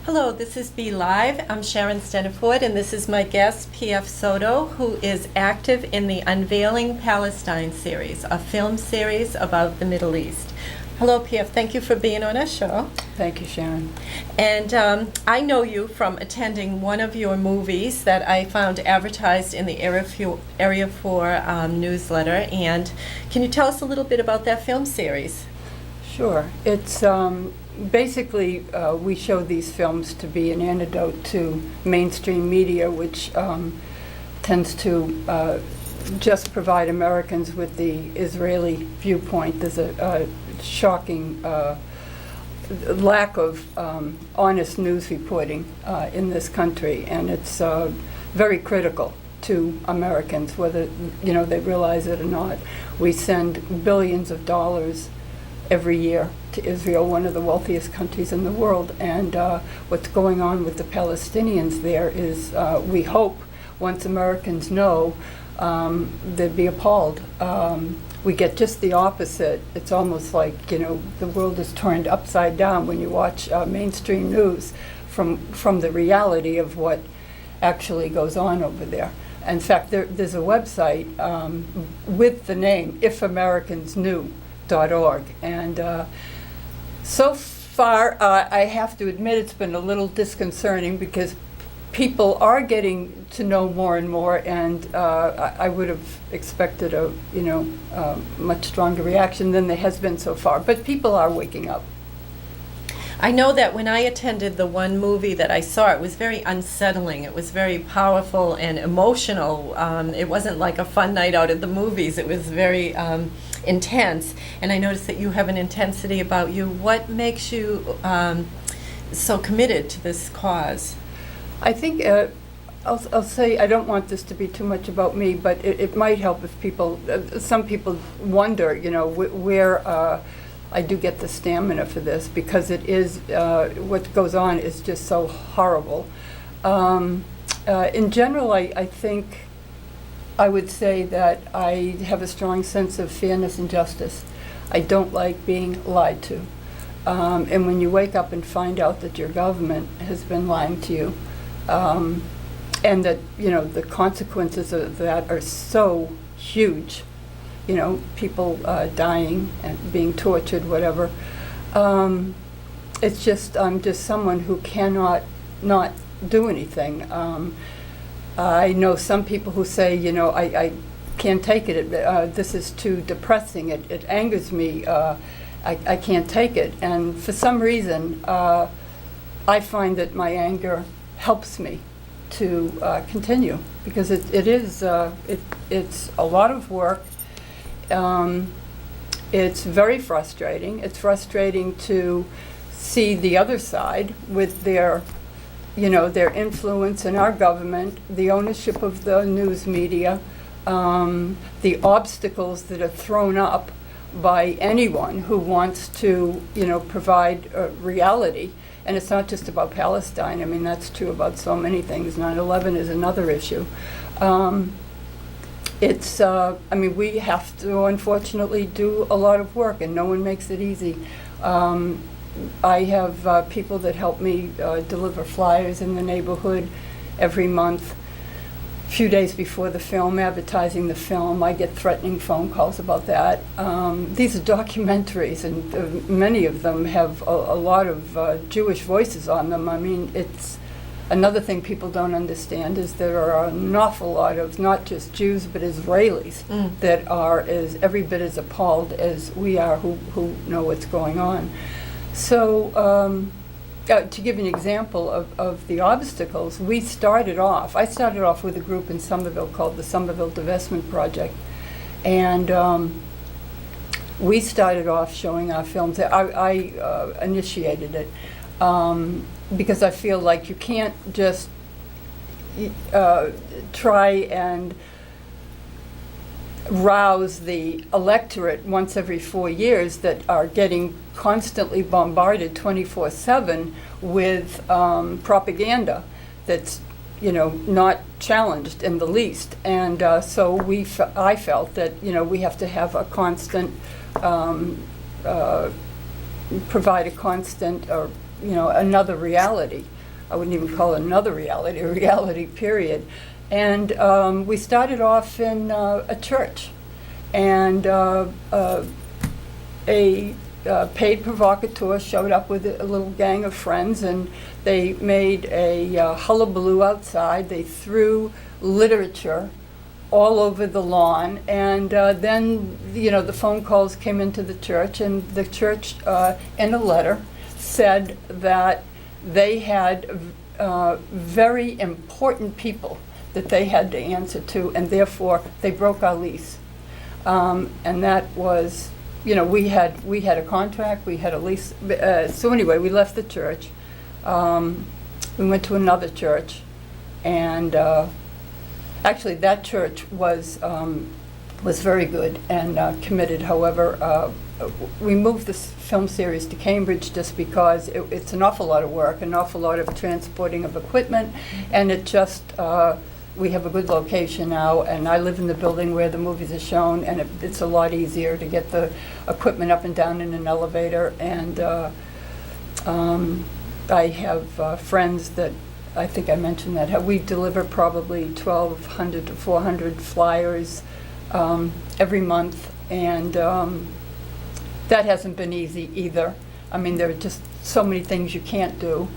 Hello, this is BeLive. I'm Sharon Steniford, and this is my guest, P.F. Soto, who is active in the Unveiling Palestine series, a film series about the Middle East. Hello, P.F. Thank you for being on our show. Thank you, Sharon. And I know you from attending one of your movies that I found advertised in the Area 4 newsletter. And can you tell us a little bit about that film series? Sure. It's basically we show these films to be an antidote to mainstream media, which tends to just provide Americans with the Israeli viewpoint. There's a shocking lack of honest news reporting in this country, and it's very critical to Americans, whether they realize it or not. We send billions of dollars every year to Israel, one of the wealthiest countries in the world, and what's going on with the Palestinians there is, we hope, once Americans know, they'd be appalled. We get just the opposite. It's almost like, the world is turned upside down when you watch mainstream news from the reality of what actually goes on over there. In fact, there's a website with the name ifamericans.org, and so far I have to admit it's been a little disconcerting because people are getting to know more and more, and I would have expected a much stronger reaction than there has been so far, but people are waking up. I know that when I attended the one movie that I saw, it was very unsettling. It was very powerful and emotional. It wasn't like a fun night out at the movies. It was very intense. And I noticed that you have an intensity about you. What makes you so committed to this cause? I think I'll say I don't want this to be too much about me, but it might help if some people wonder, where I do get the stamina for this, because it is, what goes on is just so horrible. In general, I think I would say that I have a strong sense of fairness and justice. I don't like being lied to. And when you wake up and find out that your government has been lying to you, and that, the consequences of that are so huge, people dying and being tortured, whatever. It's just, I'm just someone who cannot not do anything. I know some people who say, I can't take it. This is too depressing. It angers me. I can't take it. And for some reason, I find that my anger helps me to continue, because it's a lot of work. It's very frustrating. It's frustrating to see the other side with their influence in our government, the ownership of the news media, the obstacles that are thrown up by anyone who wants to, provide reality. And it's not just about Palestine. I mean, that's true about so many things. 9/11 is another issue. We have to, unfortunately, do a lot of work, and no one makes it easy. I have people that help me deliver flyers in the neighborhood every month. A few days before the film, advertising the film, I get threatening phone calls about that. These are documentaries, and many of them have a lot of Jewish voices on them. I mean, it's another thing people don't understand is there are an awful lot of not just Jews but Israelis that are every bit as appalled as we are who know what's going on. So to give an example of the obstacles, I started off with a group in Somerville called the Somerville Divestment Project, and we started off showing our films. I initiated it because I feel like you can't just try and rouse the electorate once every 4 years that are getting constantly bombarded 24/7 with propaganda that's not challenged in the least. And so I felt that we have to have a constant provide a constant another reality. I wouldn't even call it another reality, a reality period. And we started off in a church, and a paid provocateur showed up with a little gang of friends, and they made a hullabaloo outside. They threw literature all over the lawn, and then the phone calls came into the church, and the church in a letter said that they had very important people that they had to answer to, and therefore they broke our lease. And that was, we had a contract, we had a lease. So anyway, we left the church. We went to another church, and actually that church was very good and committed. However, we moved this film series to Cambridge just because it's an awful lot of work, an awful lot of transporting of equipment, and it just, we have a good location now, and I live in the building where the movies are shown, and it's a lot easier to get the equipment up and down in an elevator. And I have friends that, I think I mentioned that, we deliver probably 1,200 to 400 flyers every month, and that hasn't been easy either. I mean, there are just so many things you can't do,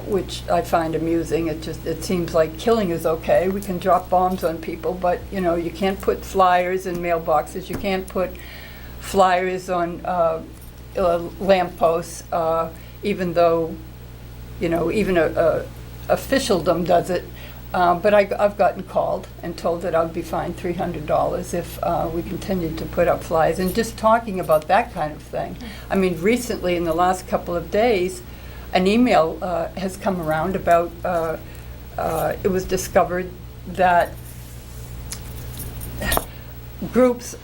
which I find amusing. It seems like killing is okay. We can drop bombs on people, but you can't put flyers in mailboxes. You can't put flyers on lampposts, even though even a officialdom does it. But I've gotten called and told that I'll be fined $300 if we continue to put up flyers. And just talking about that kind of thing, I mean, recently in the last couple of days, an email has come around about, it was discovered that groups,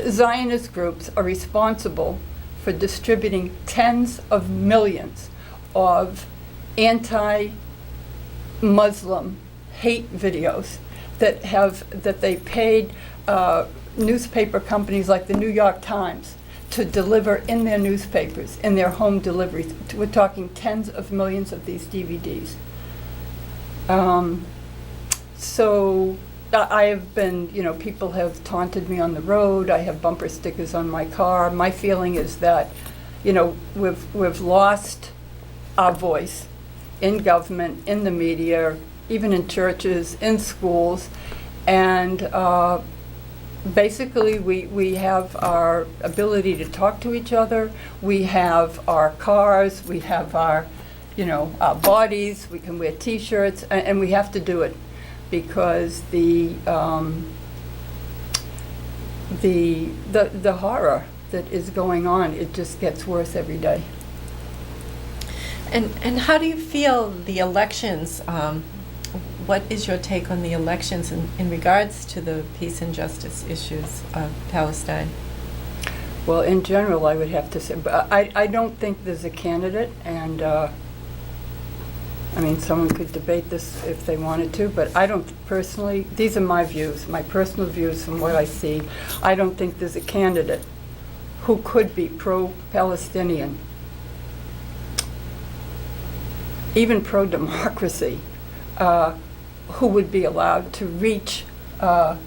Zionist groups are responsible for distributing tens of millions of anti-Muslim hate videos that they paid newspaper companies like the New York Times to deliver in their newspapers, in their home deliveries. We're talking tens of millions of these DVDs. So I have been, people have taunted me on the road. I have bumper stickers on my car. My feeling is that, we've lost our voice in government, in the media, even in churches, in schools, and basically we have our ability to talk to each other, we have our cars, we have our our bodies, we can wear t-shirts, and we have to do it because the horror that is going on, it just gets worse every day. And how do you feel the elections? What is your take on the elections in regards to the peace and justice issues of Palestine? Well, in general, I would have to say, but I don't think there's a candidate, and I mean, someone could debate this if they wanted to, but I don't personally, these are my views, my personal views from what I see. I don't think there's a candidate who could be pro-Palestinian, even pro-democracy, who would be allowed to reach, the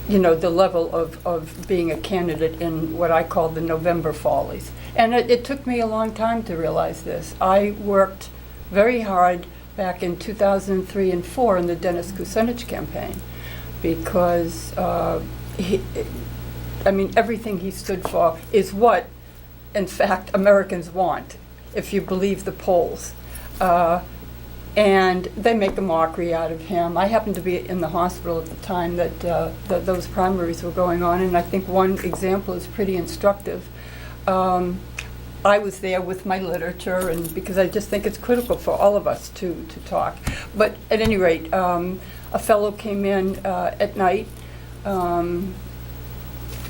level of being a candidate in what I call the November Follies. And it took me a long time to realize this. I worked very hard back in 2003 and 4 in the Dennis Kucinich campaign because everything he stood for is what, in fact, Americans want, if you believe the polls. And they make a mockery out of him. I happened to be in the hospital at the time that those primaries were going on, and I think one example is pretty instructive. I was there with my literature, and because I just think it's critical for all of us to talk. But at any rate, a fellow came in at night.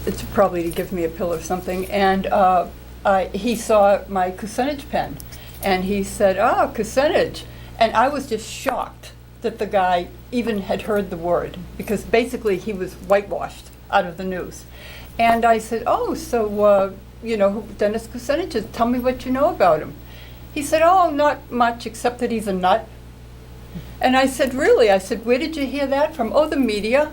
It's probably to give me a pill or something, and he saw my Kucinich pen, and he said, "Oh, Kucinich." And I was just shocked that the guy even had heard the word, because basically he was whitewashed out of the news. And I said, "Oh, so who Dennis Kucinich is. Tell me what you know about him. He said, oh, not much, except that he's a nut. And I said, really? I said, where did you hear that from? Oh, the media.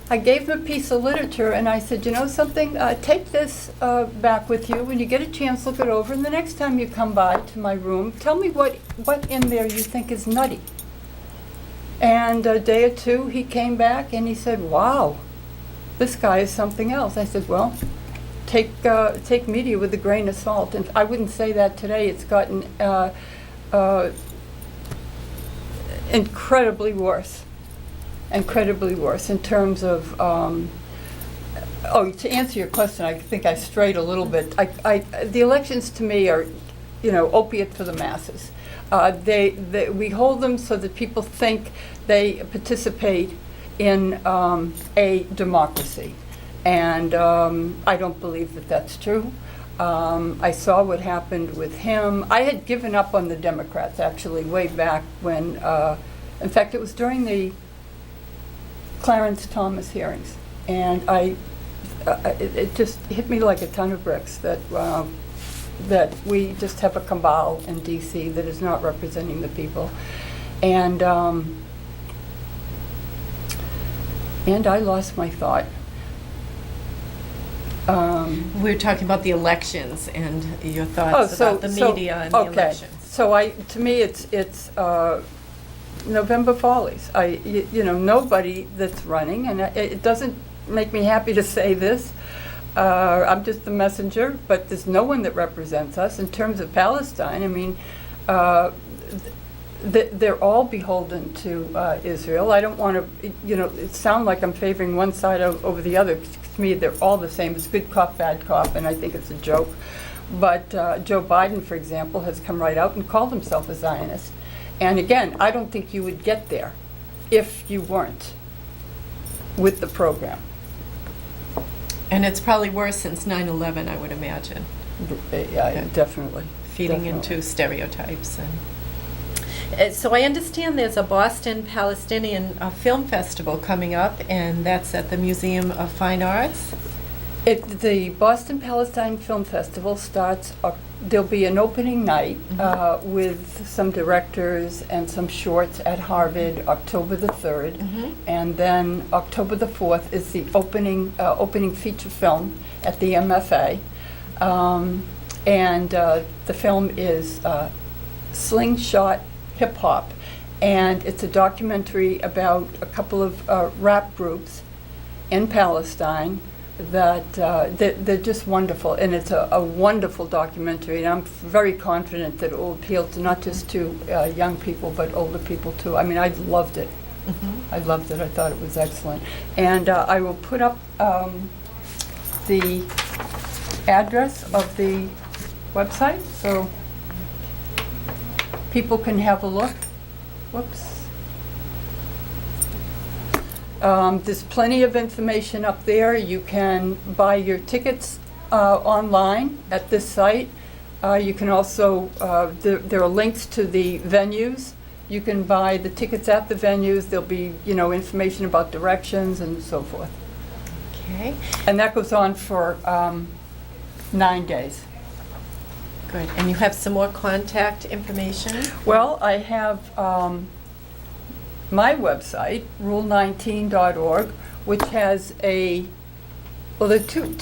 I gave him a piece of literature, and I said, you know something? Take this back with you. When you get a chance, look it over. And the next time you come by to my room, tell me what in there you think is nutty. And a day or two, he came back, and he said, wow, this guy is something else. I said, well, take media with a grain of salt. And I wouldn't say that today. It's gotten incredibly worse in terms of, to answer your question, I think I strayed a little bit. The elections to me are, opiate for the masses. We hold them so that people think they participate in a democracy. And I don't believe that that's true. I saw what happened with him. I had given up on the Democrats, actually, way back when, in fact, it was during the Clarence Thomas hearings. And it just hit me like a ton of bricks that we just have a cabal in D.C. that is not representing the people. And I lost my thought. We're talking about the elections and your thoughts about the media and the elections. So to me, it's November Follies. Nobody that's running, and it doesn't make me happy to say this. I'm just the messenger, but there's no one that represents us in terms of Palestine. I mean, they're all beholden to Israel. I don't want to, sound like I'm favoring one side over the other. To me, they're all the same. It's good cop, bad cop, and I think it's a joke. But Joe Biden, for example, has come right out and called himself a Zionist. And again, I don't think you would get there if you weren't with the program. And it's probably worse since 9/11, I would imagine. Yeah, definitely. Feeding into stereotypes. So I understand there's a Boston Palestinian film festival coming up, and that's at the Museum of Fine Arts. The Boston Palestine Film Festival starts, there'll be an opening night with some directors and some shorts at Harvard, October the 3rd. And then October the 4th is the opening feature film at the MFA. The film is Slingshot Hip Hop. And it's a documentary about a couple of rap groups in Palestine that they're just wonderful, and it's a wonderful documentary, and I'm very confident that it will appeal to not just to young people but older people too. I mean, I loved it. I loved it. I thought it was excellent. And I will put up the address of the website so people can have a look. Whoops. There's plenty of information up there. You can buy your tickets online at this site. You can also, there are links to the venues. You can buy the tickets at the venues. There'll be, information about directions and so forth. Okay. And that goes on for 9 days. Good. And you have some more contact information? Well, I have my website, rule19.org, which has there are two